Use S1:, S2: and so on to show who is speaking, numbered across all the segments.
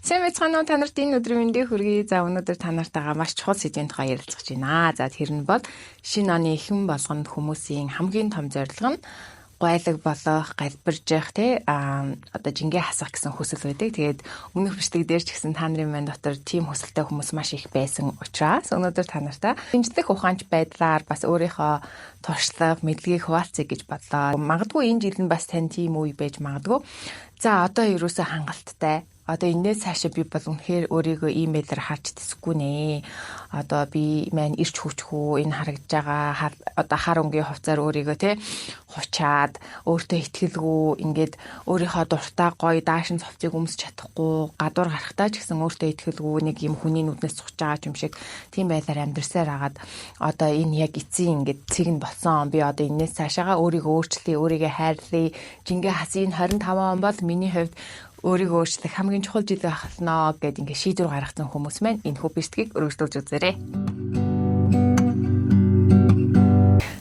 S1: Сайн байцгаана уу та нарт энэ өдрийн мэндийг хүргэе. За өнөөдөр та нартайгаа маш чухал сэдвийн тухай ярилцах гэж байна. За тэр нь бол шинэ оны эхэн болгонд хүмүүсийн хамгийн том зорилго нь гойлог болох, галбирж явах одоо жингээ хасах гэсэн хүсэл байдаг. Тэгээд өмнөх бичлэг дээр ч гэсэн та нарын мань дотор тийм хүсэлтэй хүмүүс маш их байсан учраас өнөөдөр та нартай шинжлэх ухаанч байдлаар бас өөрийнхөө туршлага, мэдлэгийг хуваалцъя гэж бодлоо. Магадгүй энэ жил нь бас тань тийм үе байж магадгүй. За одоо ерөөсөө хангалттай. Одоо энэс цаашаа би бол үнэхээр өөрийгөө имэйлээр харж тэсэхгүй нэ. Одоо би маань ирч хүчгүй энэ харагдж байгаа одоо хар өнгийн хувцаар өөрийгөө хучаад өөртөө итгэлгүй ингээд өөрийнхөө дуртай гоё даашин цовцыг өмсч чадахгүй гадуур гарахтаа ч гэсэн өөртөө итгэлгүй нэг юм хүний нүднээс цугч байгаа юм шиг тийм байдлаар амьдрсаар хагаад одоо энэ яг эцсийн ингээд цэг нь болсон. Би одоо энэс цаашаага өөрийгөө өөрчлөе, өөрийгөө хайрлая. Жингээ хасын 25 он бол миний хувьд өөрийгөө өөрчлөх хамгийн чухал жил ахалнаа гэд ингээ шийдвэр гаргасан хүмүүс маань энэ хүү бичлэгийг өргөжлүүлж үзээрэй.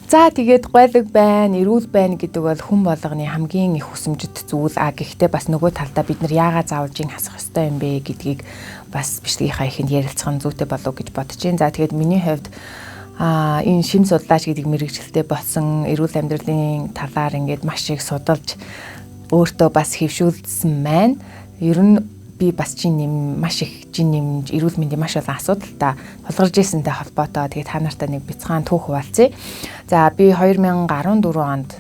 S1: За тэгээд гойлог байна, эрүүл байна гэдэг бол хүн болгоны хамгийн их хүсэмжит зүйл. Гэхдээ бас нөгөө талдаа бид нар яагаад заавал жин хасах ёстой юм бэ гэдгийг бас бичлэгийнхаа ихэнд ярилцах нь зүйтэй болов гэж бодож байна. За тэгээд миний хувьд энэ шин судлаач гэдэг мэргэжилтэд болсон эрүүл амьдралын талаар ингээд маш их судалж өөртөө бас хөвшүүлсэн маань ер нь би бас маш их жин нэмж эрүүл мэндийн маш олон асуудалтай тулгарч ирсэнтэй холбоотой. Тэгээд та нартай нэг бяцхан түүх хуваалцъя. За би 2014 онд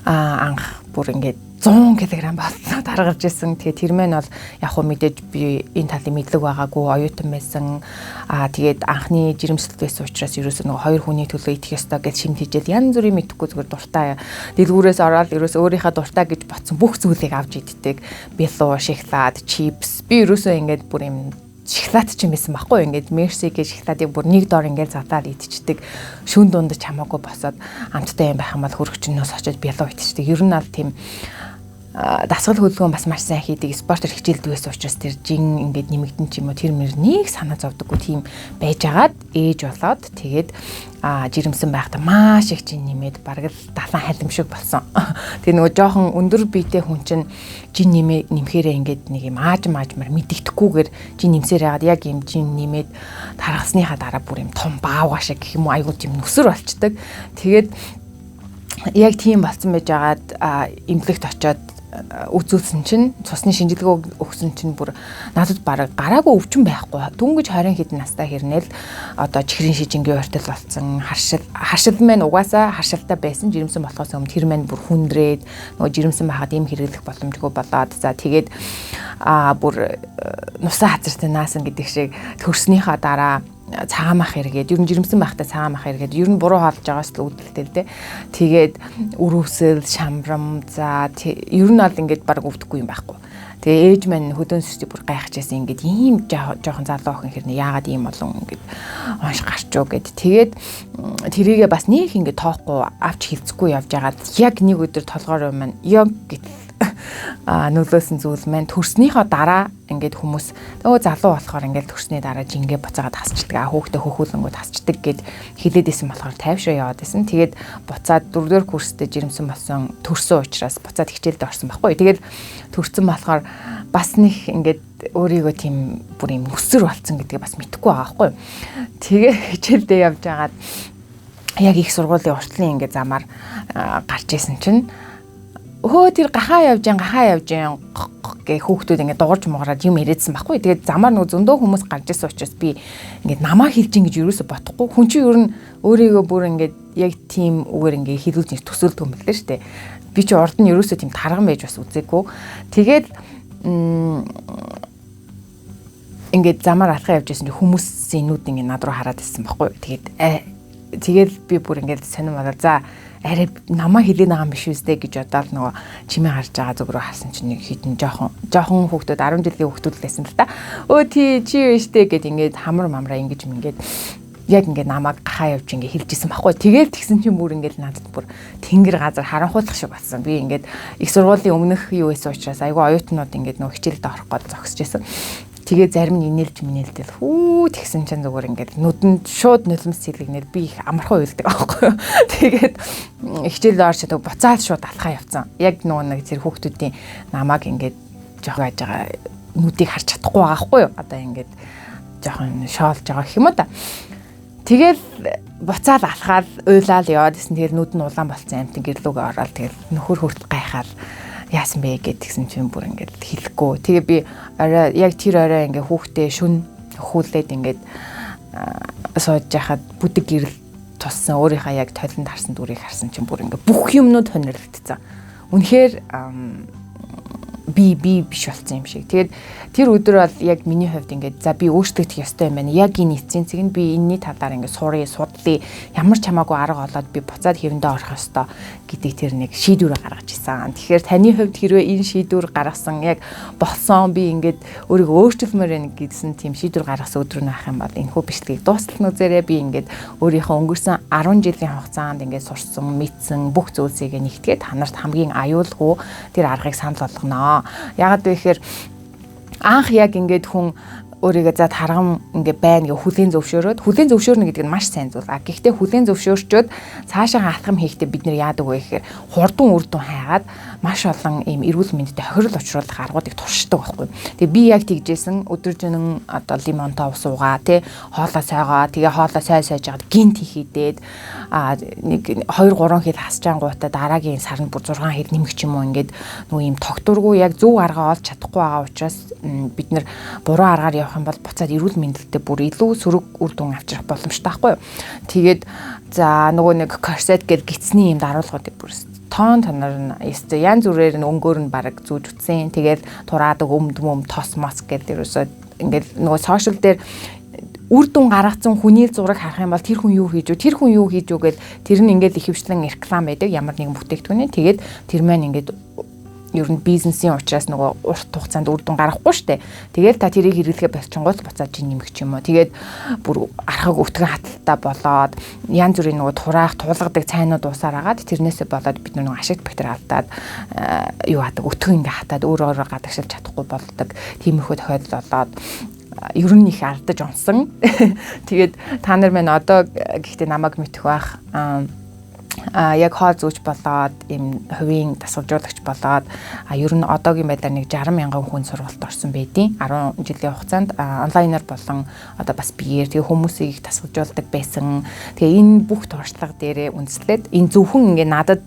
S1: анх бүр ингээд 100 кг болсноо даргалж ирсэн. Тэгээд тэр маань бол яг хөө мэдээж би энэ талын мэдлэг байгаагүй оюутан байсан. Тэгээд анхны жирэмслэлт байсан учраас ерөөсөө нөгөө хоёр хүний төлөө идэх ёстой гэж шимт хижээл янз бүрийн мэдхгүй зүгээр дуртай дэлгүүрээс ороод ерөөсөө өөрийнхөө дуртай гэж ботсон бүх зүйлийг авч иддэг. Билуу, шоколад, чипс. Би ерөөсөө ингээд бүр юм шоколад ч юм байсан байхгүй ингээд мерси гэж шоколадыг бүр нэг доор ингээд задлаад идчихдэг. Шүн дундаж хамаагүй босоод амттай юм байх юм бол хөрөгчнөөс очиж билуу идчихдэг. Ер нь аль тийм дасгал хөдөлгөөн бас маш сайн хийдэг, спортоор хичээлдэг байсан учраас тэр жин ингээд нэмэгдэн ч юм уу тэр нэг санаа зовдөггүй тийм байжгаад ээж болоод тэгээд жирэмсэн байхдаа маш их жин нэмээд бараг л 70 халим шиг болсон. Тэгээ нөгөө жоохон өндөр биетэй хүн чинь жин нэмхээрээ ингээд нэг юм аажмаар мэддэхгүйгээр жин нэмсээр яагаад яг юм жин нэмээд тархасныхаа дараа бүр юм том баавга шиг гэх юм уу айгуу тийм нүсэр болчдөг. Тэгээд яг тийм болсон байж байгаад эмнэлэгт очиод үзүүлсэн чинь цусны шинжилгээ өгсөн чинь бүр надад бараг гараагүй өвчин байхгүй. Дүнгэж 20 хэдэн настай хэрнээл одоо чихрийн шижингийн ойртол болсон харшил маань угаасаа харшилтай байсан жирэмсэн болохоос өмнө тэр маань бүр хүндрээд нөгөө жирэмсэн байхад им хэрэглэх боломжгүй болоод за тэгээд бүр нусаа хазартай наасан гэдэг шиг төрснийхаа дараа цагаан мах хэрэгэд ер нь жирэмсэн байхдаа цагаан мах хэрэгэд ер нь буруу хаалж байгаас л үүдэлтэй л дээ. Тэгээд өрөвсөл, шамрам за ер нь бол ингээд баг өвдөхгүй юм байхгүй. Тэгээ ээж маань хөдөөн сүсти бүр гайхажсэн ингээд ийм жоохон залуу охин хэрнээ яагаад ийм олон ингээд онш гарчуу гэд. Тэгээд тэрийгээ бас нэг ингээд тоохгүй авч хилцэхгүй явж байгаад яг нэг өдөр толгоор маань ёг гэд нөлөөсөн зүйл маань төрснийхөө дараа ингээд хүмүүс өө залуу болохоор ингээд төрсний дараа жингээ буцаагаад хасчдаг хүүхдээ хөхүүлэнгүүд хасчдаг гэд хилээдсэн болохоор тайвшраа яваад байсан. Тэгээд буцаад 4-р курстэй жирэмсэн болсон төрсөн учраас буцаад хичээлдээ орсон байхгүй. Тэгээд төрсөн болохоор бас нэг ингээд өөрийгөө тийм бүр юм өсөр болцсон гэдгийг бас мэдэхгүй байгаа байхгүй. Тэгээ хичээлдээ явж байгаад яг их сургуулийн уртлын ингээд замаар гарч исэн чинь тэр гахаа явж гэ хүүхдүүд ингээд дуурж муураад юм яриадсан байхгүй. Тэгээд замаар нөгөө зөндөө хүмүүс гарч ирсэн учраас би ингээд намаа хэлж ин гэж юусоо бодохгүй. Хүн чинь ер нь өөрийгөө бүр ингээд яг тийм үгээр ингээд хэлүүлж төсөөлдөг юм байна шүү дээ. Би чи урд нь юусоо тийм тарган байж бас үзээгүй. Тэгээд ингээд замаар алхаа явж байсан чинь хүмүүсийн нүд ингээд над руу хараад ирсэн байхгүй. Тэгээд би бүр ингээд сонирм болоо за арай намаа хэлээд байгаа юм биш үстэй гэж бодоод нөгөө чимээ харж байгаа зүг рүү харсан чинь нэг хитэн жоохон хүүхдүүд 10 жилийн хүүхдүүд лсэн л та. Өө чи вэштэй гэд ингээд хамар мамраа ингэж мингээд яг ингээд намайг гахаа явж ингээд хэлжсэн байхгүй. Тэгээл тэгсэн чинь бүр ингээд надад бүр тэнгэр газар харанхуулах шиг болсон. Би ингээд их сургуулийн өмнөх юу байсан учраас айгүй оюутнууд ингээд нөгөө хичээлд орох гээд зогсож байсан. Тэгээ зарим нь инээлдэл тэгсэн чинь зүгээр ингээд нүдэнд шууд нулимс сэлгэнээр би их амархан уйлдаг аахгүй. Тэгээд хичээл орчод буцаад шууд алхаа явцсан. Яг нөгөө нэг зэрэг хүүхдүүдийн намааг ингээд жоох байж байгаа нүдийг харж чадахгүй байгаа хгүй юу. Одоо ингээд жоохон шоолж байгаа гэх юм уу та. Тэгэл буцаад алхаад уйлаад яваад гэсэн. Тэгэхээр нүд нь улаан болсон амтэн гэрлүүгээ ороод тэгэл нөхөр хүртэл гайхаад яасан бэ гэдгсэн чинь бүр ингээд хэлэхгүй. Тэгээ би орой яг тэр орой ингээд хүүхдээ шүн хүүлээд ингээд сууж яхад бүдэг гэрэл туссан өөрийнхөө яг толинд харсан дүрийг харсан чинь бүр ингээд бүх юмнууд хонирдчихсан. Үнэхээр би биш болсон юм шиг. Тэгээд тэр өдөр бол яг миний хувьд ингээд за би өөрчлөгдөх ёстой юм байна. Яг энэ эцсийн цэг нь би энэний талаар ингээд судлаа, ямар ч хамаагүй арга олоод би буцаад хэвэндээ орох ёстой гэдэг тэр нэг шийдвэрээ гаргаж ирсэн. Тэгэхээр таны хувьд хэрвээ энэ шийдвэр гаргасан яг болсон би ингээд өөрийгөө өөрчлөлмөр байна гэдсэн тийм шийдвэр гаргасан өдөр нь авах юм бол энэ хүү бичлэгийг дуустал нүзээрээ би ингээд өөрийнхөө өнгөрсөн 10 жилийн хугацаанд ингээд сурсан, мэдсэн бүх зүйлсийг нэгтгээд танарт хамгийн аюулгүй тэр аргыг санал болгоно. Яагаад вэ гэхээр анх яг ингээд хүн өөрийгөө за таргам ингээ байна гэ хүлийн зөвшөөрнө гэдэг нь маш сайн зүйл. Гэхдээ хүлийн зөвшөөрчөөд цаашаа алхам хийхдээ бид нэр яадаг вэ гэхээр хурдан үр дүн хайгаад маш олон ийм эрүүл мэндэд хохирол учруулах аргуудыг туршдаг байхгүй. Тэгээ би яг тэгжсэн өдөржинэн одоо лимонтой ус уугаа тий хоолоо сойгоо тэгээ хоолоо сойж жаад гинт хийдээд нэг 2 3 хил хасчаангуудаа дараагийн сарнд бүр 6 хил нэмэх ч юм уу ингээд нөгөө ийм тогтургүй яг зөв аргаа олж чадахгүй байгаа учраас бид нэр буруу аргаар явах юм бол буцаад эрүүл мэндэд бүр илүү сөрөг үр дүн авчрах боломжтой байхгүй юу. Тэгээд за нөгөө нэг корсет гэдэг гисний юм даруулгуудыг бүр тонор нь ёстой янз бүрээр нь өнгөөр нь баг зүүж утсан. Тэгээд тураадаг өмд тос мос гэдэг ерөөсөө ингээд нөгөө сошиал дээр үр дүн гаргацсан хүний зураг харах юм бол тэр хүн юу хийж үү гэд тэр нь ингээд ихэвчлэн реклам байдаг ямар нэгэн бүтээгдэхүүний. Тэгээд тэр маань ингээд ер нь бизнесийн учраас нөгөө урт хугацаанд үр дүн гаргахгүй штэ. Тэгээд та тэрийг хэрэглэхэ болчихгоос буцаад чинь нэмэх ч юм уу. Тэгээд бүр архаг өвтгөн хаталтаа болоод янз бүрийн нөгөө тураах, туулгадаг цайнууд уусаар агаад тэрнээсээ болоод бид нөгөө ашигт бактери алдаад юу хаадаг өвтгөн ингээ хатаад өөрөө гадагшилж чадахгүй болдог. Тиймэрхүү тохиолдол болоод ер нь их алдаж унсан. Тэгээд та нар мань одоо гэхдээ намайг мэдэх бах яг хоол зүүж болоод ийм хувийн дасгалжуулагч болоод ер нь одоогийн байдлаар нэг 60 мянган хүн сургалт орсон байдیں۔ 10 жилийн хугацаанд онлайнаар болон одоо бас биеэр тэгээ хүмүүсийг дасгалжуулдаг байсан. Тэгээ энэ бүх туршлага дээрээ үндэслээд энэ зөвхөн ингээ надад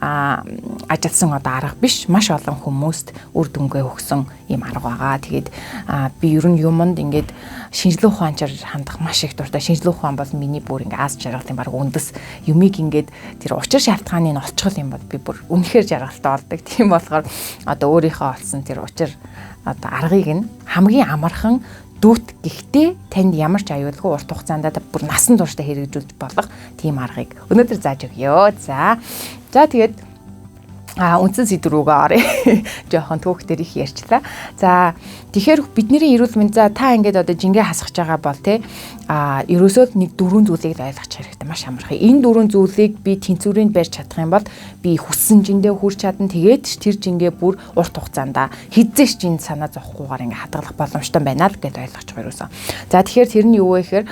S1: ажилсан одоо арга биш, маш олон хүмүүст үр дүнгээ өгсөн ийм арга байгаа. Тэгээд би ер нь юмд ингээд шинжлэх ухаанчаар хандах маш их дуртай. Шинжлэх ухаан бол миний бүр ингээ аз жаргалын баг үндэс юмыг ингээд тэр учир шалтгааныг олцгол юм бол би бүр үнэхээр жаргалтай болдог. Тийм болохоор одоо өөрийнхөө олсон тэр учир одоо аргыг нь хамгийн амархан дүүт гэхдээ танд ямар ч аюулгүй урт хугацаанд бүр насан туршдаа хэрэгжүүлж болох тийм аргыг өнөөдөр зааж өгье. За тэгээд үндсэн сэдв рүүгээ оръё. Жохон түүхтэр их ярьчлаа. За тэгэхээр бидний эрүүл мэнд за та ингээд одоо жингээ хасгаж байгаа бол те ерөөсөө нэг 4 зүйлийг ойлгох хэрэгтэй маш амархан. Энэ 4 зүйлийг би тэнцвэрийн барьж чадах юм бол би хүссэн жиндээ хүрч чадна. Тэгээд тэр жингээ бүр урт хугацаанд хизээш жин санаа зовхгүйгээр ингээд хадгалах боломжтой байна л гэдээ ойлгож байгаа ерөөсөө. За тэгэхээр тэр нь юу вэ гэхээр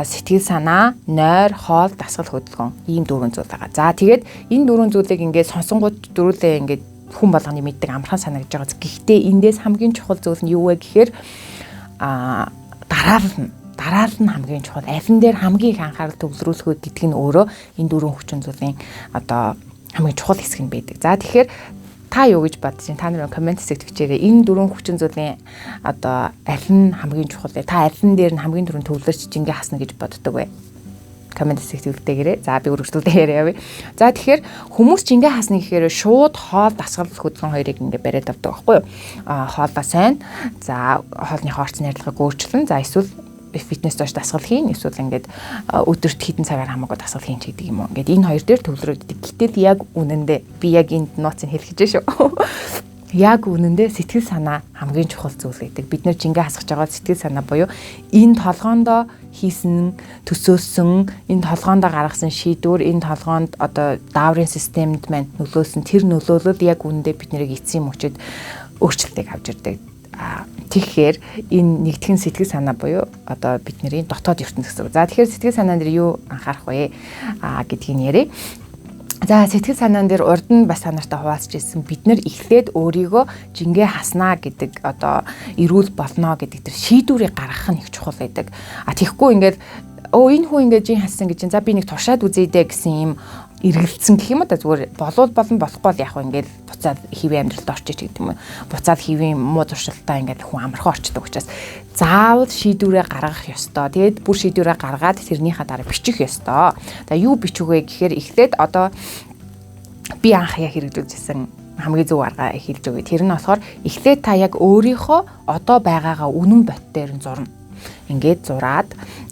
S1: сэтгэл санаа, нойр, хоол, дасгал, хөдөлгөөн ийм 4 зүйл байгаа. За тэгээд энэ 4 зүйлийг ингээд сонсонгууд дөрүүлээ ингээд хүн болгоны мэддэг амархан санагдаж байгаа. Гэхдээ эндээс хамгийн чухал зүйл нь юу вэ гэхээр дараал нь хамгийн чухал. Алин дээр хамгийн их анхаарал төвлөрүүлэх үү гэдэг нь өөрөө энэ 4 хүчин зүйлийн одоо хамгийн чухал хэсэг нь байдаг. За тэгэхээр та юу гэж бодож байна? Та нар коммент хэсэгт бичээрэй. Энэ 4 хүчин зүйлийн одоо аль нь хамгийн чухал вэ? Та алин дээр нь хамгийн түрүүнд төвлөрч жингээ хасна гэж боддог вэ? Коммент хэсэгт үлдээгээрэй. За би үргэлжлүүлээ явъя. За тэгэхээр хүмүүс жингээ хасна гэхээр шууд хоол дасгал хөдөлгөөн хоёрыг ингээ бариад авдаг байхгүй юу? Хоолоо сайн. За хоолны орц найрлагыг өөрчлөн. За эсвэл фитнес доош дасгал хийн. Эсвэл ингээд өдөрт хэдэн цагаар хамаагүй дасгал хийн ч гэдэг юм уу. Ингээд энэ хоёр дээр төвлөрөөддөг. Гэтэл яг үнэндээ би яг энд нууцыг хэлэх гэж шүү. Яг үнэндээ сэтгэл санаа хамгийн чухал зүйл гэдэг. Бид нэр жингээ хасгаж байгаа сэтгэл санаа буюу энэ толгоондоо хийсэн, төсөөлсөн, энэ толгоондоо гаргасан шийдвэр, энэ толгоонд одоо дааврын системд маань нөлөөлсөн тэр нөлөөлөл яг үнэндээ бид нэрийг эцсийн мөчөд өөрчлөлтийг авч ирдэг. Тэгэхээр энэ нэгтгэн сэтгэл санаа буюу одоо бидний дотоод ертөнц гэсэн үг. За тэгэхээр сэтгэл санаа дээр юу анхаарах вэ гэдгийг нь ярив. За сэтгэл санаан дээр урд нь бас санаартай хуваалцж ирсэн бид нар эхлээд өөрийгөө жингээ хаснаа гэдэг одоо эрүүл болно гэдэг тэр шийдвэрийг гаргах нь их чухал байдаг. Тэгэхгүй ингээд энэ хүн ингээд жин хассан гэж за би нэг туршаад үзье дэ гэсэн юм эргэлцсэн гэх юм да зүгээр болоод болно болохгүй бол яг ингээд буцаад хэвийн амьдралд орчих гэдэг юм. Буцаад хэвийн муу туршилтаа ингээд хүн амархан орчдөг учраас заавал шийдвэрээ гаргах ёстой. Тэгээд бүр шийдвэрээ гаргаад тэрнийхээ дараа бичих ёстой. Юу бичих вэ гэхээр эхлээд одоо би анх яг хэрэгжүүлжсэн хамгийн зөв арга хэлж өгье. Тэр нь болохоор эхлээд та яг өөрийнхөө одоо байгаагаа үнэн бот дээр нь зурна. Ингээд зураад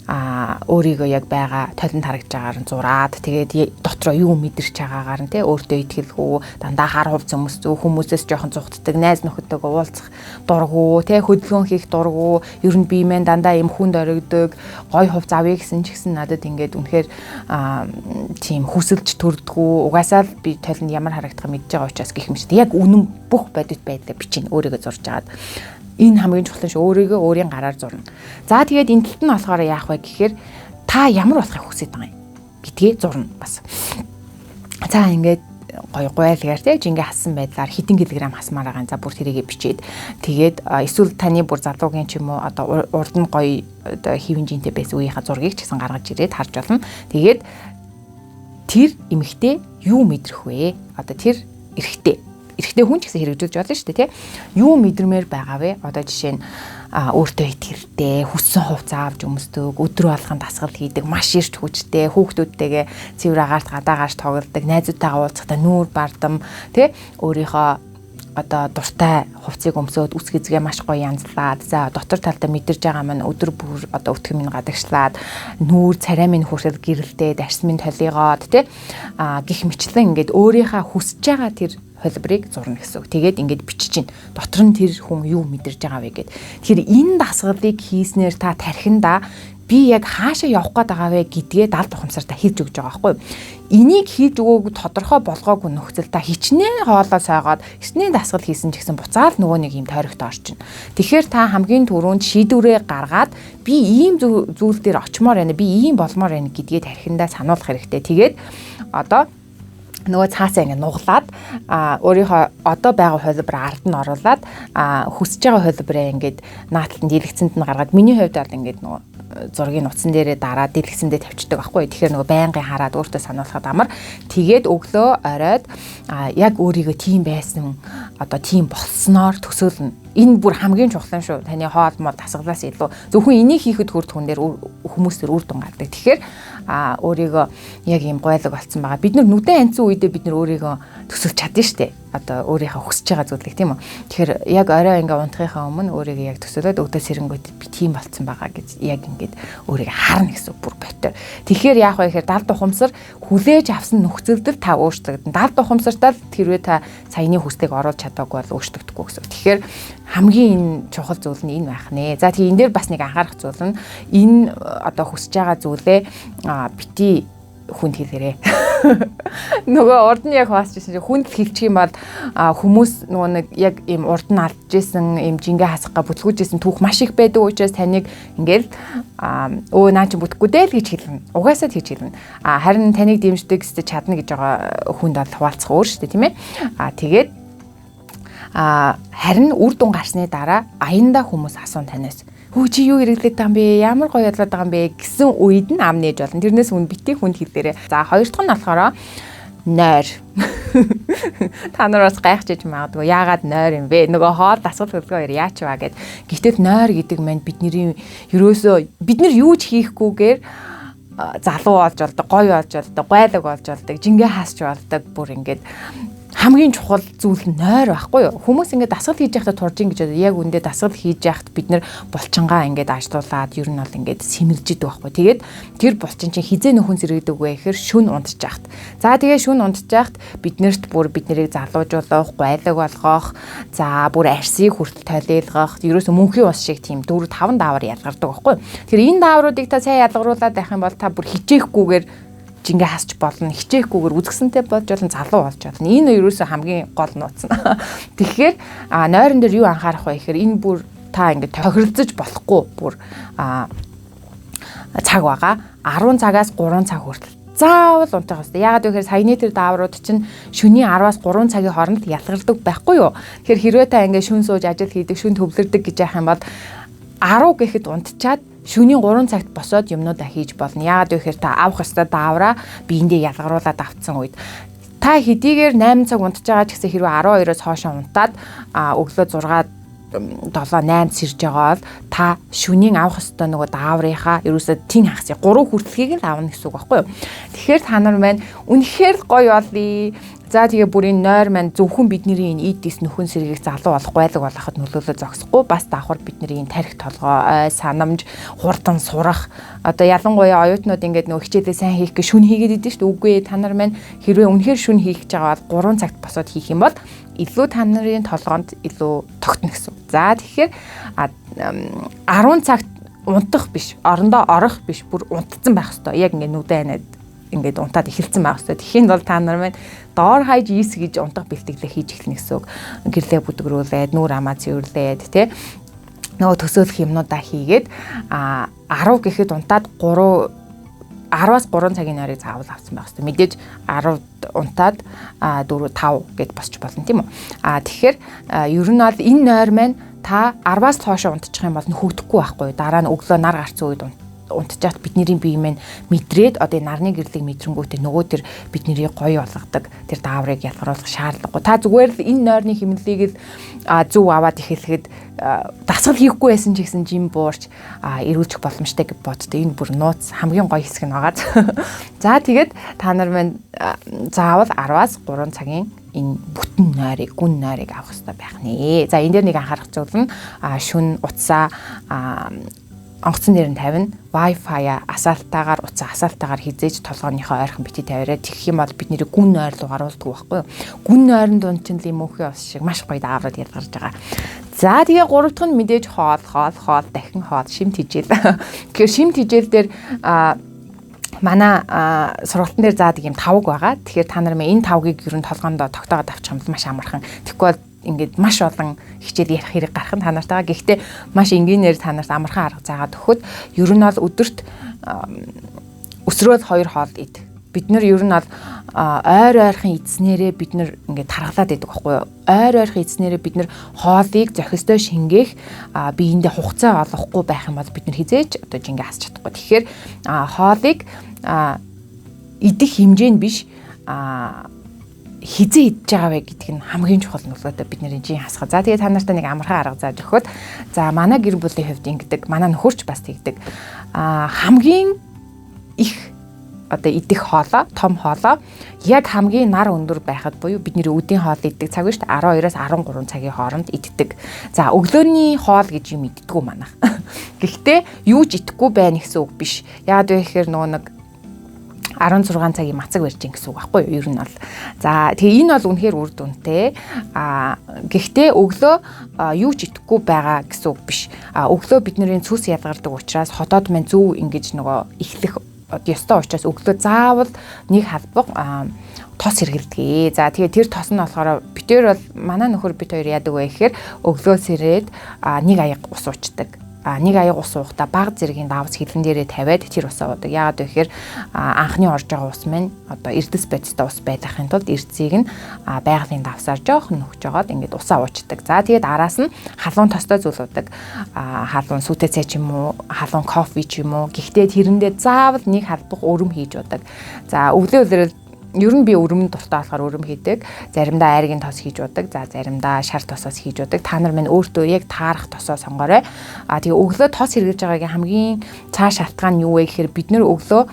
S1: өөрийгөө яг байгаа толинд харагдж байгаагаар нь зураад тэгээд дотроо юу мэдэрч байгаагаар нь өөртөө итгэлгүй дандаа хар хувц хүмүүсээс жоохон зүгтдэг найз нөхөдтэйгээ уулзах дургу хөдөлгөөн хийх дургу ер нь би мэн дандаа юм хүнд оригдог гой хувц авъя гэсэн ч гэсэн надад ингээд үнэхээр тийм хүсэлж төрдгүү угаасаа л би толинд ямар харагдах мэдж байгаа учраас гэх юм шиг яг үнэн бүх бодит байдлаа бичнэ өөрийгөө зурж агаад энэ хамгийн чухал шүү. Өөрийгөө өөрийн гараар зурна. За тэгээд энэ талд нь болохоор яах вэ гэхээр та ямар болохыг хүсэж байгаа юм гэдгийг зурна бас. За ингээд гоё гойлгаар жингээ хассан байдлаар хэдэн килограмм хасмаар байгаа. За бүр тэрийгэ бичээд тэгээд эсвэл таны бүр залуугийн ч юм уу одоо урд нь гоё одоо хэвэн жинтэй байсан үеийнхаа зургийг ч гэсэн гаргаж ирээд харж болно. Тэгээд тэр эмэгтэй юу мэдрэх вэ? Одоо тэр эрэгтэй хүн ч гэсэн хэрэгжүүлж болно шүү дээ, тий. Юу мэдрэмээр байгаа вэ? Одоо жишээ нь өөртөө итгэлтэй, хүссэн хувц авч өмсдөг, өдрөө алган дасгал хийдэг, маш ирч хүчтэй, хүүхдүүдтэйгээ цэвэр агаарт гадаагаарч тоглодог, найзуудтайгаа уулзахдаа нүүр бардам, тий. Өөрийнхөө одоо дуртай хувцыг өмсөөд үс гизгээ маш гоё янзлаад, за дотор талдаа мэдэрж байгаа маань өдөр бүр одоо өтгөн минь гадагшлаад, нүүр царай минь хүртэл гэрэлдээд, арьс минь толигоод, тий. Гих мэтлэн ингээд өөрийнхөө хүсэж байгаа тэр холбрыг зурна гэсэн үг. Тэгээд ингээд бичиж чинь дотор нь тэр хүн юу мэдэрж байгаа вэ гэд. Тэгэхээр энэ дасгалыг хийснээр та тархинда би яг хаашаа явах гээд байгаа вэ гэдгээ далд ухамсартаа хэлж өгч байгаа байхгүй юу? Энийг хийж өгөөг тодорхой болгоогүй нөхцөл та хичнээн хоолоо сойгоод хичнээн дасгал хийсэн ч гэсэн буцаал нөгөө нэг юм тойрогт орчин. Тэгэхээр та хамгийн түрүүнд шийдвэрээ гаргаад би ийм зүйл дээр очимоор байна, би ийм болмоор байна гэдгээ тархиндаа сануулах хэрэгтэй. Тэгээд одоо нөгөө цаасаа ингэ нуглаад өөрийнхөө одоо байгаа холбор ард нь оруулаад хүсэж байгаа холбороо ингээд нааталтанд дэлгэцэнд нь гаргаад миний хувьд бол ингээд нөгөө зургийн утсан дээрээ дараад дэлгэцэндээ тавьчихдаг байхгүй. Тэгэхээр нөгөө байнгын хараад өөртөө сануулхад амар тэгээд өглөө оройд яг өөрийгөө тийм байсан одоо тийм болсноор төсөөлнө. Энэ бүр хамгийн чухал юм шүү. Таны хоол мол дасгалаас илүү зөвхөн энийг хийхэд хүртэх хүн дээр хүмүүс төр үр дүн гардаг. Тэгэхээр өөрийгөө яг юм гойлог болцсон байгаа. Бид нар нүдэн анцсан үедээ бид нар өөрийгөө төсөөлж чадна шүү дээ. Одоо өөрийнхөө хүсэж байгаа зүйлийг тийм үү. Тэгэхээр яг орой ингээ унтахынхаа өмнө өөрийгөө яг төсөөлөд өдөө сэрэнгүүт би тийм болцсон байгаа гэж яг ингээд өөрийгөө харна гэсэн бүр ботор. Тэгэхээр яах вэ гэхээр далд ухамсар хүлээж авсан нөхцөлд та өөрчлөгдөн. Далд ухамсартаа хэрвээ та саяны хүслийг оруулж чадаагүй бол өөрчлөгдөхгүй гэсэн. Тэгэхээр хамгийн чухал зүйл нь энэ байх нэ. За тийм энэ дээр бас нэг анхаарах зүйл нь энэ одоо хүсэж байгаа зүйлээ бити хүнд хэлээрээ. Нөгөө урд нь яг хаасчихсан чинь хүнд хэлчих юм бол хүмүүс нөгөө нэг яг ийм урд нь алдчихсан ийм жингээ хасахга бүтлгүүжсэн түүх маш их байдаг учраас таныг ингээл наа чи бүтэхгүй дээ л гэж хэлнэ. Угаасаа тэгж хэлнэ. Харин таныг дэмждэг гэстэй чадна гэж байгаа хүнд бол хуваалцах өөр шүү дээ, тийм ээ. Тэгээд харин үр дүн гарсны дараа аяндаа хүмүүс асуун танаас хөө чи юу хэрэглээд байгаа юм бэ? Ямар гоё болоод байгаа юм бэ гэсэн үед нь ам нээж болно. Тэрнээс үн битгий хүнд хэлээрээ. За хоёр дахь нь болохоор нойр. Та нар бас гайхчихж магадгүй. Яагаад нойр юм бэ? Нөгөө хоол дасгал хөдөлгөөр яач ваа гэд. Гэтэл нойр гэдэг маань бидний ерөөсөө бид нар юу ч хийхгүйгээр залуу болж болдог, гоё болж болдог, гайлаг болж болдог, жингээ хаасч болдог бүр ингээд хамгийн чухал зүйл нь нойр байхгүй юу? Хүмүүс ингээд дасгал хийж байхдаа турж ин гэж бодоо. Яг үндэ дасгал хийж байхад бид нэр булчингаа ингээд ажлуулаад ер нь бол ингээд сэмэлж идэг байхгүй. Тэгээд тэр булчин чинь хизээ нөхөн зэрэгдэг вэ гэхээр шүн унтж яхад. За тэгээ шүн унтж яхад биднэрт бүр бид нарыг залуужуулах, гайлаг болгох, за бүр арсыг хүртэл толийлгах, ерөөсө мөнхийн ус шиг тийм 4-5 даавар ялгардаг байхгүй. Тэр энэ даавруудыг та сайн ялгаруулад байх юм бол та бүр хичээхгүйгээр жингээ хасч болно, хичээхгүйгээр үзэсгэлэнтэй болж болно, залуу болж болно. Энэ ерөөсөө хамгийн гол нууц нь. Тэгэхээр нойрон дээр юу анхаарах вэ гэхээр энэ бүр та ингээд тохиролцож болохгүй бүр цаг байгаа. 10 цагаас 3 цаг хүртэл заавал унтах хэрэгтэй. Яагаад гэвэл саяны тэр дааврууд чинь шөнийн 10-аас 3 цагийн хооронд ялгардаг байхгүй юу? Тэгэхээр хэрвээ та ингээ шүн сууж ажил хийдэг, шүн төвлөрдөг гэж яах юм бол 10 гэхэд унтчаад шөнийн 3 цагт босоод юмнуудаа хийж болно. Яагаад гэвэл та авах ёстой даавраа биендээ ялгаруулад авцсан үед та хэдийгээр 8 цаг унтж байгаа ч гэсэн хэрвээ 12-оос хоошоо унтаад өглөө 6 7 8 сэрж байгаа бол та шөнийн авах ёстой нөгөө дааврынхаа ерөөсөө тэн хагас 3 хүртэлхийг л авна гэсэн үг байхгүй юу. Тэгэхээр та нар маань үнэхээр гоё болъё. За тэгээ бүрийн нойр маань зөвхөн бидний энэ эдис нөхөн сэргийг залуу болох байлаг болгоход нөлөөлөө зогсохгүй бас давхар бидний энэ тарих толгой, ой, санамж, хурдан сурах одоо ялангуяа оюутнууд ингээд нөгөө хичээлээ сайн хийх гэж шүн хийгээд идэв шүү дээ. Үгүй та нар маань хэрвээ үнэхээр шүн хийх гэж байгаа бол 3 цагт босоод хийх юм бол илүү та нарын толгоонд илүү тогтно гэсэн. За тэгэхээр 10 цагт унтах биш, орондоо орох биш, бүр унтцсан байх хэвээр. Яг ингээд нүдэ анаад ингээд унтаад эхэлсэн байх хэвээр. Тэхийн бол та нар маань доор хаяж ийс гэж унтах бэлтгэлээ хийж эхлэх гэсэн үг. Гэрлээ бүдгрүүлээд, нүүр амаа цэвэрлээд тий. Нөгөө төсөөлөх юмнуудаа хийгээд 10 гэхэд унтаад 10-аас 3 цагийн нойрыг заавал авсан байх хэвээр. Мэдээж 10-д унтаад 4 5 гэд босч болно тийм үү. Тэгэхээр ер нь бол энэ нойр маань та 10-аас хоошоо унтчих юм бол хөгдөхгүй байхгүй. Дараа нь өглөө нар гарцсан үед унтчихад бидний бие маань мэдрээд одоо нарны гэрлийг мэдрэнгүүтээ нөгөө тэр бидний гоё болгодог тэр дааврыг ялгаруулах шаардлагагүй. Та зүгээр л энэ нойрны хэмнэлийг л зөв аваад эхлэхэд дасгал хийхгүй байсан ч гэсэн жим буурч эрүүлчих боломжтой гэж боддог. Энэ бүр нууц хамгийн гоё хэсэг нь байгаа. За тэгээд та нар маань заавал 10-аас 3 цагийн энэ бүтэн нойрыг, гүн нойрыг авах хэрэгтэй байх нэ. За энэ дээр нэг анхаарах зүйл нь шүн утсаа онгоцон дээр нь тавина. Wi-Fi асаалтаагаар утас асаалтаагаар хизээж толгойнхоо ойрхон бити тавиараа тэгэх юм бол бидний гүн нойр руу гаруулдаг байхгүй юу? Гүн нойрон дунд чинь лимонхийн ус шиг маш гоё даавраад ялгарч байгаа. За тэгээ гурав дахь нь мэдээж хоол дахин хоол шимт хижээл. Тэгэхээр шимт хижээл дээр манай сургалтын дээр заадаг юм тавг байгаа. Тэгэхээр та нар энэ тавгийг ер нь толгоондоо тогтоогоод авчих юм бол маш амархан. Тэгэхгүй бол ингээд маш олон хичээл ярих хэрэг гарах нь та нартайгаа. Гэхдээ маш энгийнээр та нарт амархан арга заагаад өгөхөд ер нь бол өдөрт өсрөөл 2 хоол ид. Бид нар ер нь бол ойрхон эзнэрээ бид нар ингээд тархалаад байдаг байхгүй юу? Ойрхон эзнэрээ бид нар хоолыг зохистой шингээх биеиндээ хугацаа олохгүй байх юм бол бид нар хизээж одоо жингээ хасч чадахгүй. Тэгэхээр хоолыг идэх хэмжээ нь биш хизээ идж байгаа вэ гэдг нь хамгийн чухал нөлөөтэй бидний жин хасгаа. За тэгээ та нартай нэг амархан арга зааж өгөхөд за манай гэр бүлийн хувьд ингэдэг, манай нөхөрч бас тэгдэг. Хамгийн их одоо идэх хоолоо, том хоолоо яг хамгийн нар өндөр байхад буюу бидний өдийн хоол иддэг цаг биш 12-аас 13 цагийн хооронд иддэг. За өглөөний хоол гэж юм иддэггүй манайх. Гэхдээ юу ч идэхгүй байна гэсэн үг биш. Яагаад вэ гэхээр нөгөө нэг 16 цагийн мацаг барьж ин гэсэн үг байхгүй юу? Ер нь бол. За тэгээ энэ бол үнэхээр үр дүнтэй. Гэхдээ өглөө юу ч идэхгүй байгаа гэсэн үг биш. Өглөө бидний цүс ялгардаг учраас хотоод маань зөв ингэж нөгөө эхлэх ёстой учраас өглөө заавал нэг халбаг тос хэргэлдэе. За тэгээ тэр тос нь болохоор битээр бол манай нөхөр бит хоёр яадаг вэ гэхээр өглөө сэрээд нэг аяг ус уучдаг. Нэг аяг ус уухта баг зэргийн давс хилэн дээрээ тавиад тэр усаа уудаг. Яагаад вэ гэхээр анхны орж байгаа ус маань одоо эрдэс бодистой ус байхын тулд эрдсийг нь байгалийн давсаар жоохон нөхж жагаад ингээд усаа уучдаг. За тэгээд араас нь халуун тостой зүйлүүдэг. Халуун сүтэ цай ч юм уу, халуун кофе ч юм уу. Гэхдээ тэрэндээ заавал нэг халбах өрөм хийж удаг. За өглөө ер нь би өрөмөнд дуртай болохоор өрөм хийдэг. Заримдаа айргийн тос хийж удаг. За заримдаа шар тосоос хийж удаг. Та нар минь өөртөө яг таарах тосоо сонгоорой. Тэгээ өглөө тос хэрглэж байгаагийн хамгийн цааш шалтгаан нь юу вэ гэхээр бид нэр өглөө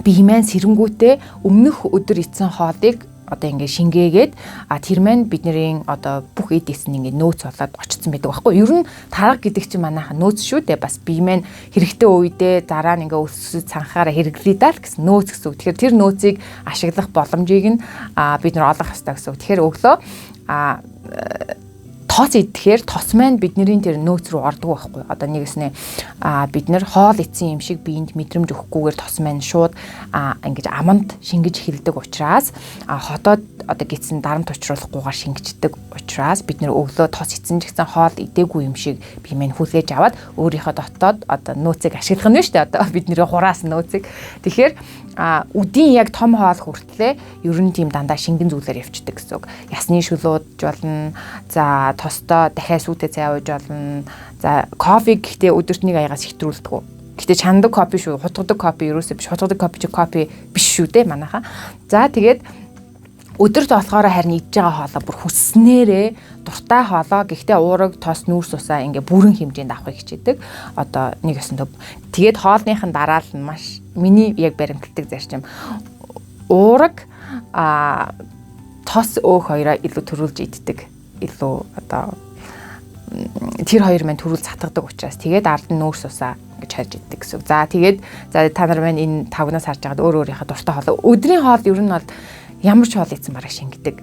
S1: бие маань сэрэнгүүтээ өмнөх өдөр идсэн хоолыг одоо ингээд шингээгээд тэр маань бидний одоо бүх эд эс нь ингээд нөөц болоод очсон байдаг байхгүй. Ер нь тарга гэдэг чинь манайхан нөөц шүү дээ. Бас бие маань хэрэгтэй үедээ дараа нь ингээд өсөж цанхаараа хэрэглэе даа л гэсэн нөөц гэсэн үг. Тэгэхээр тэр нөөцийг ашиглах боломжийг нь бид нар олох хэрэгтэй гэсэн үг. Тэгэхээр өглөө тос идэхээр тос маань бидний тэр нөөц рүү ордог байхгүй. Одоо нэгэснээ бид нэр хоол идсэн юм шиг биеинд мэдрэмж өгөхгүйгээр тос маань шууд ингэж аманд шингэж эхэлдэг учраас хотоод одоо гидсэн дарамт учруулахгүйгээр шингэждэг учраас бид нэр өглөө тос эцэн ч гэсэн хоол идээгүй юм шиг би мэн хүлээж аваад өөрийнхөө дотоод одоо нөөцийг ашиглах нь шүү дээ. Одоо бид нэр хураас нөөцийг. Тэгэхээр үдийн яг том хоол хүртлээ ер нь тийм дандаа шингэн зүйлээр явчихдаг гэсэн үг. Ясны шүлүүдж болно. За тостоо дахиад сүйтэй цай ууж болно. За кофе гэхдээ өдөрт нэг аягаас хэтрүүлдэг. Гэтэ чандаг кофе шүү. Хутгадаг кофе ерөөсөө биш. Хутгадаг кофе чи кофе биш шүү дээ манайхаа. За тэгээд өдөрт болохоор харин идж байгаа хоолоо бүр хүснээрээ дуртай хоолоо гэхдээ уураг тос нүүрс усаа ингээ бүрэн хэмжээнд авахыг хичээдэг. Одоо нэг ёсонтой. Тэгээд хоолныхын дараал нь маш миний яг баримтлагдаг зарчим. Уураг тос өөх хоёроо илүү төрүүлж иддэг. Илүү одоо тэр хоёр маань төрүүл цатгадаг учраас тэгээд ард нь нүүрс усаа гэж харж иддэг гэсэн. За тэгээд та нар маань энэ 5-наас харж байгаад өөр өөрийнхөө дуртай хоол. Өдрийн хоол ер нь бол ямар ч хоол ийцэн бараг шингэдэг.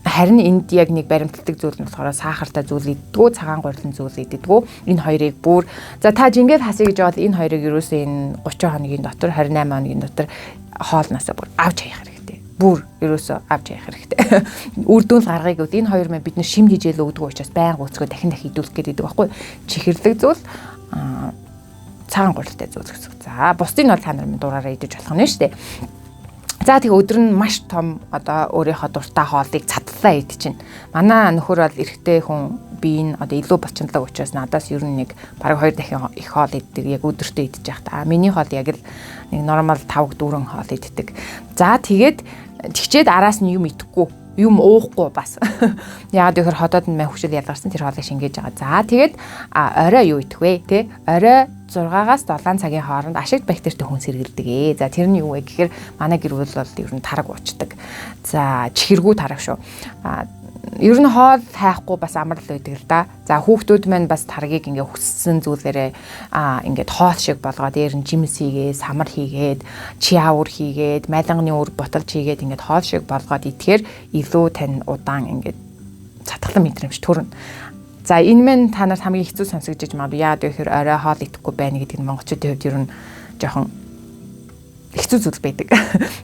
S1: Харин энд яг нэг баримтлагдаг зүйл нь болохоор сахартай зүйл иддэггүй, цагаан гурилан зүйл иддэггүй. Энэ хоёрыг бүр за та жингээд хасъя гэж бол энэ хоёрыг ерөөсөө энэ 30 хоногийн дотор 28 хоногийн дотор хоолноосоо бүр авч хаях хэрэгтэй. Бүр ерөөсөө авч яах хэрэгтэй. Үр дүн гаргыг үл энэ хоёр маань бид нэр шимд хижээл өгдөг учраас байнга өцгөө дахин идүүлэх гэдэг байхгүй. Чихэрлэг зүйл цагаан гурилтай зүйл гэсэн. За бусдыг нь бол та нар минь дураараа идэж болох нь шүү дээ. За тэгээ өдөр нь маш том одоо өөрийнхөө дуртай хоолыг цадлаа идчихнэ. Манай нөхөр бол эрэгтэй хүн би энэ одоо илүү болчинлог учраас надаас ер нь нэг бараг 2 дахин их хоол иддэг. Яг өдөртөө идэж байхдаа. Миний хоол яг л нэг нормал 5-4 хоол иддэг. За тэгээд тэгчээд араас нь юм идэхгүй, юм уухгүй бас. Яг тэгэхээр хотод нь мань хүчил ялгарсан тэр хоолыг шингээж байгаа. За тэгээд орой юу идэх вэ? Тэ? Орой 6-аас 7 цагийн хооронд ашигт бактеритэй хүн сэргэлдэг. За тэр нь юу вэ гэхээр манай гэр бүл бол ер нь тараг уучдаг. За чихэргүй тараг шүү. Ер нь хоол хайхгүй бас амар л байдаг л да. За хүүхдүүд маань бас таргийг ингээ хүссэн зүйлээрээ ингээд хоол шиг болгоод дээр нь жимс хийгээд, самар хийгээд, чиаур хийгээд, малинганы үр боталж хийгээд ингээд хоол шиг болгоод идэхээр илүү тань удаан ингээд цатгалан мэдрэмж төрнө. За энэ мэн та нарт хамгийн хэцүү сонсогдож магадгүй яа гэхээр орой хоол идэхгүй байна гэдэг нь монголчуудын хувьд ер нь жоохон хэцүү зүйл байдаг.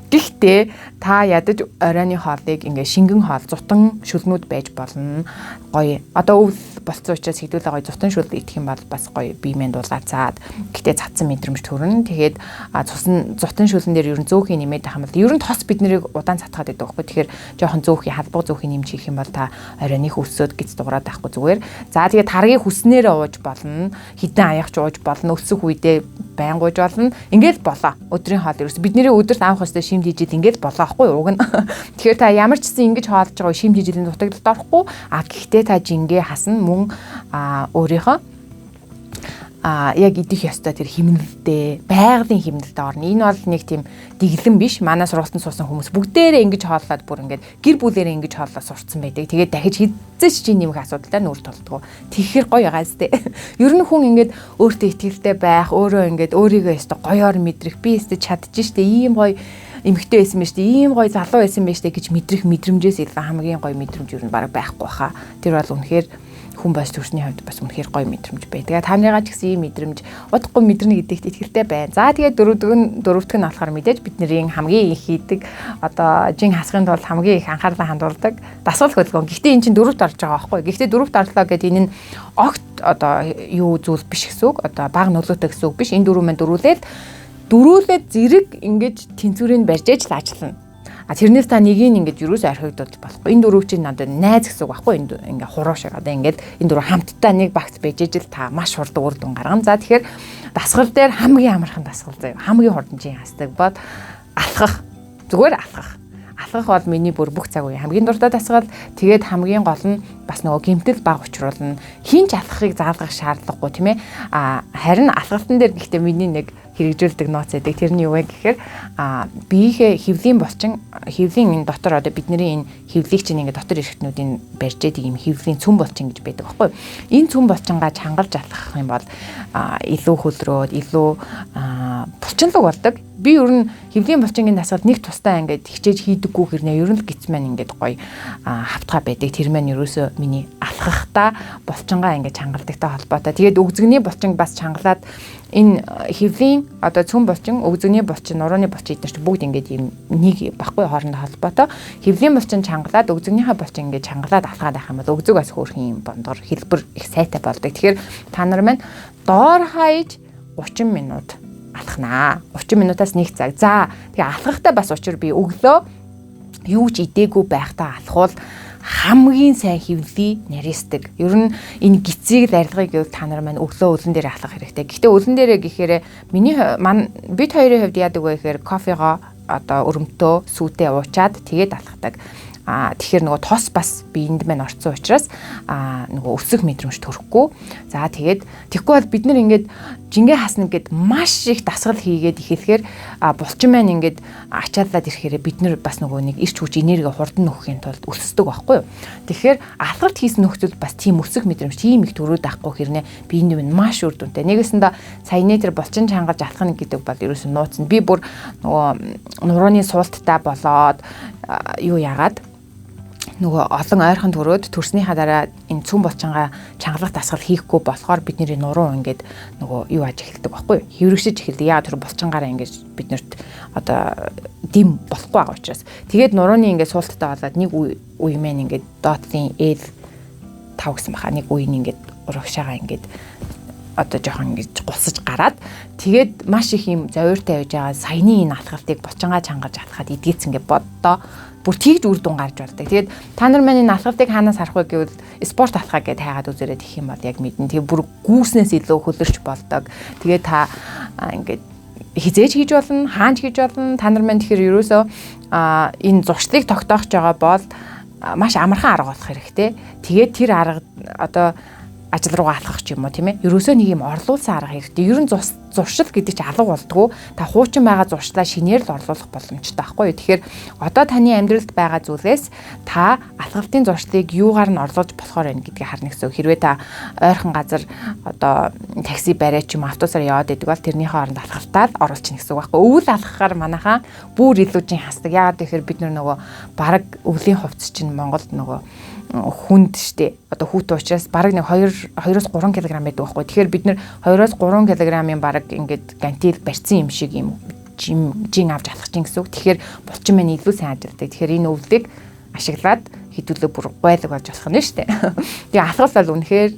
S1: Гэхдээ та ядаж оройны хоолыг ингээ шингэн хоол, зутан шүлнүүд байж болно. Гоё. Одоо өвл болцсон учраас хэдүүлээ гоё зутан шүл идэх юм бол бас гоё биемэн дуулаад цаад. Гэхдээ цадсан мэдрэмж төрнө. Тэгээд зутан шүлэн дээр ер нь зөөхий нэмээд байх юм бол ер нь тос бид нарыг удаан цатгаад байдаг байхгүй. Тэгэхээр жоохон зөөхий халбаг зөөхий нэмж хийх юм бол та оройных өсөөд гиз дуурайд байхгүй зүгээр. За тэгээд таргийг хүснээрээ ууж болно. Хідэн аяхч ууж болно. Өсөх үедээ байн гуйж болно. Ингээд болоо. Өдрийн хоол ерөөс бидний өдөрт авах хэвээр шимд хижил ингээд болоо ахгүй уг нь. Тэгэхээр та ямар ч гэсэн ингэж хоолж байгаа шимд хижилийн дутагдалд орохгүй. Гэхдээ та жингээ хасна мөн өөрийнхөө яг идэх ёстой тэр химнэлтэй, байгалийн химнэлтэй орно. Энэ бол нэг тийм дэглэм биш. Манай сургалтанд суусан хүмүүс бүгдээрээ ингэж хооллоод бүр ингээд гэр бүлээрээ ингэж хооллоод сурцсан байдаг. Тэгээд дахиж хизээч чи нэмэх асуудалтай нүүр толдгоо. Тэгэхээр гоё байгаа зү. Ер нь хүн ингээд өөртөө итгэлтэй байх, өөрөө ингээд өөрийгөө ёстой гоёор мэдрэх, би ёстой чадчих штэ, ийм гоё эмэгтэй байсан байж тээ, ийм гоё залуу байсан байж тээ гэж мэдрэх мэдрэмжээс илүү хамгийн гоё мэдрэмж ер нь бараг байхгүй хаа. Тэр бол үнэхээр хүн бас төрсний хувьд бас үнэхээр гоё мэдрэмж байдаг. Та нарыгаа ч гэсэн ийм мэдрэмж удахгүй мэдэрнэ гэдэгт итгэлтэй байна. За тэгээд дөрөвдөг нь болохоор мэдээж бидний хамгийн их хийдэг одоо жин хасахын тулд хамгийн их анхаарлаа хандуулдаг дасгал хөдөлгөөн. Гэхдээ эн чинь дөрөвт орж байгаа байхгүй. Гэхдээ дөрөвт орлоо гэдэг энэ нь огт одоо юу зүйл биш гэсэн үг. Одоо бага нөлөөтэй гэсэн үг биш. Энэ дөрөв маань дөрүүлээд зэрэг ингэж тэнцвэрийг барьж ээж л ажиллана. Тэрнээс та нэгийг ингэж юус архигдуулж болохгүй. Энэ дөрөв чинь надад найз гэсэн үг байхгүй. Ингээ хуруу шиг одоо ингээд энэ дөрөв хамтдаа нэг багц байж ижил та маш хурд үр дүн гаргана. За тэгэхээр дасгал дээр хамгийн амархан дасгал заяа. Хамгийн хурдчийн хасдаг бод алхах. Зүгээр алхах. Алхах бол миний бүр бүх цаг үеийн хамгийн дуртай дасгал. Тэгээд хамгийн гол нь бас нөгөө гэмтэл баг учруулна. Хинч алхахыг заалгах шаардлагагүй тийм ээ. Харин алхалтан дээр гэхдээ миний нэг хэрэгжүүлдэг нууц байдаг. Тэрний юу вэ гэхээр биеийнхээ хөвлийн энэ дотор одоо бидний энэ хөвлийг чинь ингээд дотор эрхтнүүдийн барьж яадаг юм хөвлийн цүн булчин гэж байдаг байхгүй. Энэ цүн булчингаа чангалж алхах юм бол илүү хөлрөөд илүү булчинлаг болдог. би ер нь хэвлийн булчингийн дасгал нэг тусдаа ингээд хичээж хийдэггүй хэрнээ ер нь л гиц маань ингээд гоё хавтгаа байдаг. Тэр маань ерөөсөө миний алхахтаа булчингаа ингээд чангалдагтай холбоотой. Тэгээд өгзөгний булчин бас чангалаад энэ хэвлийн одоо цөм булчин, өгзөгний булчин, нурууны булчин эдгээр бүгд ингээд юм нэг баггүй хоорондоо холбоотой. Хэвлийн булчин чангалаад өгзөгнийхээ булчин ингээд чангалаад алхаад байх юм бол өгзөг бас хөөрхөн юм бондор хэлбэр их сайтай болдог. Тэгэхээр та нар маань доор хаяж 30 минут алхнаа. 30 минутаас 1 цаг. За тэгээ алхахтаа бас учир би өглөө юу ч идээгүй байхдаа алхвал хамгийн сайн хөвлий нарийсдаг. Ер нь энэ гизийг арилгыг гэвэл та нар маань өглөө өлөн дээр алхах хэрэгтэй. Гэхдээ өлөн дээрээ гэхээр бид хоёрын хувьд яадаг вэ гэхээр кофего одоо өрөмтөө сүүтэй уучаад тэгээд алхадаг. Тэгэхээр нөгөө тос бас биеинд маань орцсон учраас нөгөө өсөх мэдрэмж төрөхгүй. За тэгээд тэгхгүй бол бид нар ингээд жингээ хасна гэд маш их дасгал хийгээд ихэхээр булчин маань ингээд ачаалаад ирэхээр бид нар бас нөгөө нэг ирч хүч энерги хурдан нөхөхийн тулд өссөн байхгүй юу. Тэгэхээр алхалт хийсэн нөхцөл бас тийм өсөх мэдрэмж тийм их төрөөд авахгүй хэрнээ биеинд минь маш үр дүнтэй. Нэгэсэндээ саяны тэр булчин чангаж алхах гэдэг бол ерөөсөн нууцна. Би бүр нөгөө нурууны суулттай болоод юу яагаад нөгөө олон ойрхон төрөөд төрснийхаа дараа энэ цүн булчингаа чангалах дасгал хийхгүй болохоор бидний нуруу ингээд нөгөө юу аж эхэлдэг байхгүй юу? Хэврэгшиж эхэлдэг. Яагаад тэр булчингаараа ингээд биднэрт одоо дэм болохгүй байгаа учраас. Тэгээд нурууны ингээд суулттай болоод нэг үе мэн ингээд доотлын L 5 гэсэн баха. Нэг үе нь ингээд урагшаага ингээд одоо жоохон ингэж гулсаж гараад тэгээд маш их юм зовиртой байж байгаа саяны энэ алхалтыг булчингаа чангаж алхаад идгээц ингээд боддоо бүр тэгж үр дүн гарч болдог. Тэгээд та нар маань энэ алхалтыг хаанаас харах вэ гэвэл спорт алхаа гэдээ хайгаад үзээрэй гэх юм бол яг мэднэ. Тэгээд бүр гүүснээс илүү хөлөрч болдог. Тэгээд та ингээд хизээж хийж болно, хаанч хийж болно. Та нар маань тэгэхээр ерөөсөө энэ зуршлыг тогтоох байгаа бол маш амархан арга болох хэрэгтэй. Тэгээд тэр арга одоо ажил руугаа алхах ч юм уу тийм ээ. Ерөөсөө нэг юм орлуулсан арга хэрэгтэй. Ер нь зуршил гэдэг чинь алга болдгоо. Та хуучин байгаа зуршлаа шинээр л орлуулах боломжтой байхгүй юу. Тэгэхээр одоо таны амьдралд байгаа зүйлээс та алхалтын зуршлыг юугаар нь орлуулж болохоор байна гэдгийг харна гэсэн үг. Хэрвээ та ойрхон газар одоо такси бариа ч юм автобусаар яваад байдаг бол тэрнийхээ оронд алхалтаа оруулчихна гэсэн үг байхгүй. Өвөл алхахаар манайхаа бүр илүү жин хасдаг. Яагаад гэхээр бид нөгөө бараг өвлийн хувцс чинь Монголд нөгөө хүнд штэ одоо хүүт учраас бараг нэг 2-3 кг байдаг байхгүй. Тэгэхээр бид нэр 2-3 кг-ийн бараг ингээд гантил барьсан юм шиг юм жин авч алхах чинь гэсэн үг. Тэгэхээр булчин маань илүү сайн ажилтдаг. Тэгэхээр энэ өвлийг ашиглаад хэдүүлээ бүр гойлог болж болох нь штэ. Тэгээ алхах бол үнэхээр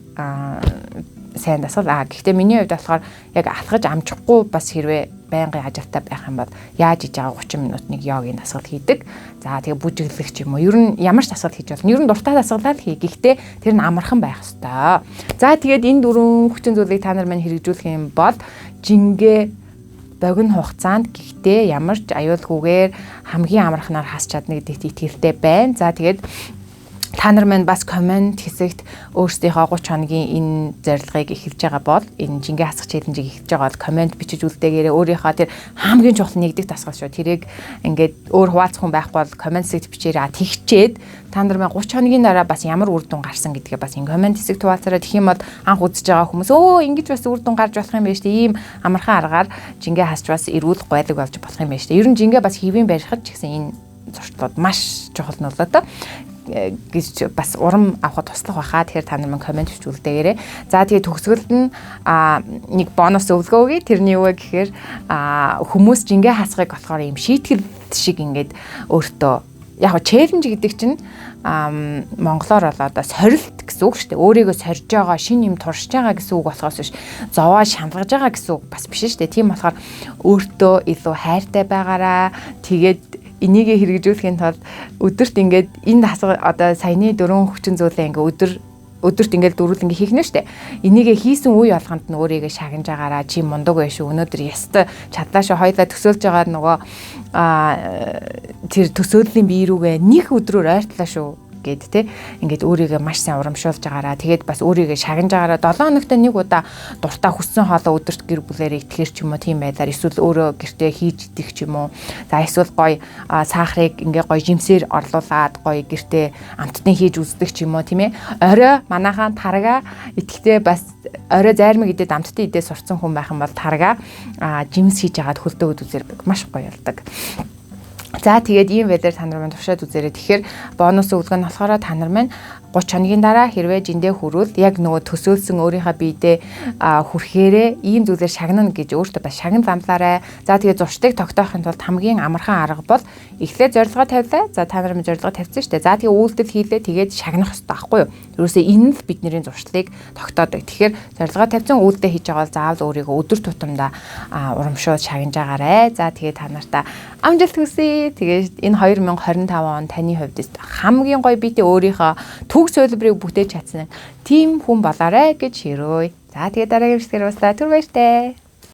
S1: сайн дасгал. Гэхдээ миний хувьд болохоор яг алхаж амжихгүй бас хэрвээ байнгын ажилтаа байх юм бол яаж хийж байгаа 30 минутыг йогийн дасгал хийдэг. За тэгээ бүжиглэх ч юм уу. Ер нь ямар ч дасгал хийж болно. Ер нь дуртай дасгалаа л хий. Гэхдээ тэр нь амархан байх ёстой. За тэгээд энэ дөрвөн хүчин зүйлийг та нар маань хэрэгжүүлэх юм бол жингээ богино хугацаанд гэхдээ ямар ч аюулгүйгээр хамгийн амарханаар хасч чадна гэдэгт итгэлтэй байна. За тэгээд та нар маань бас комент хэсэгт өөрсдийнхөө 30 хоногийн энэ зорилгыг эхэлж байгаа бол энэ жингээ хасах челленжийг эхэлж байгаа бол комент бичиж үлдээгээрээ өөрийнхөө тэр хамгийн чухал нэгдэх дасгал шүү. Тэрийг ингээд өөр хуваалцах хүн байхгүй бол комент хэсэгт бичээрээ тэгчээд та нар маань 30 хоногийн дараа бас ямар үр дүн гарсан гэдгээ бас энэ комент хэсэгт хуваалцараа тэгэх юм бол анх үзэж байгаа хүмүүс ингэж бас үр дүн гарч болох юм байна шүү дээ. Ийм амархан аргаар жингээ хасч бас эрүүл гойлог болж болох юм байна шүү дээ. Ер нь жингээ бас хэвийн барихад ч гэсэн энэ зуршлууд маш чухал нөлөөтэй гэж бас урам авахд туслах байхаа. Тэгэхээр та нар маань комент бичүүлдээгээрэй. За тэгээ төгсгөлд нь нэг бонус өвлгөө өгье. Тэрний юу вэ гэхээр хүмүүс жингээ хасахыг болохоор юм шийтгэл шиг ингээд өөртөө яг челленж гэдэг чинь монголоор бол одоо сорилт гэсэн үг шүү дээ. Өөрийгөө сорж байгаа, шин юм туршиж байгаа гэсэн үг болохоос биш зовоо шаналгаж байгаа гэсэн үг бас биш шүү дээ. Тийм болохоор өөртөө илүү хайртай байгаараа тэгээд энийг хэрэгжүүлэхийн тулд өдөрт ингээд энэ дасгал одоо саяны 4 хүчин зүйлээ ингээд өдөрт ингээд дөрвөл ингээд хийх нэ штэ. Энийг хийсэн үе болгонд нь өөрийгөө шагнаж байгаараа чи мундаг байш шүү. Өнөөдөр яста чадлаашаа хоёлаа төсөөлж байгаа нөгөө тэр төсөөллийн бие рүүгээ нэг өдрөөр ойртлаа шүү гэд те ингээд өөрийгөө маш сайн урамшуулж байгаараа тэгээд бас өөрийгөө шагнаж байгаараа 7 хоногт нэг удаа дуртай хүссэн хоолоо өдөрт гэр бүлээрээ итгэхэр ч юм уу тийм байдлаар эсвэл өөрөө гэртээ хийж идэх ч юм уу. За эсвэл гоё сахарыг ингээ гоё жимсээр орлуулад гоё гэртээ амттны хийж үздэг ч юм уу тийм ээ. Орой манайхаа тарга итгэхдээ бас орой зайрмаг идээд амттан идээд сурцсан хүн байх юм бол тарга жимс хийж агаад хөлдөө үзээр маш гоё болдог. За тэгээд ийм байдлаар та нар маань туршаад үзээрэй. Тэгэхээр бонус өгдөг нь болохоор та нар маань 30 хоногийн дараа хэрвээ жиндээ хүрвэл яг нөгөө төсөөлсөн өөрийнхөө биедээ хүрхээрээ ийм зүйлээр шагнана гэж өөртөө бас шагнал замлаарай. За тэгээд зуршдыг тогтоохын тулд хамгийн амархан арга бол эхлээд зорилгоо тавилаа. За та нар минь зорилгоо тавьсан шүү дээ. За тэгээд үйлдэл хийлээ тэгээд шагнах хэрэгтэй байхгүй юу? Ерөөсөө энэ л бидний зуршлыг тогтоодог. Тэгэхээр зорилгоо тавьсан үйлдэл хийж байгаа бол заавал өөрийгөө өдөр тутамдаа урамшууд шагнаж агаарай. За тэгээд та нартаа амжилт хүсье. Тэгээд энэ 2025 он таны хувьд хамгийн гоё биедээ өөрийнхөө төгс төлбөрийг бүтээж чадсан тийм хүн болоорой гэж ширөөе. За тэгээд дараагийн хэсгээр устаа түр баяртай.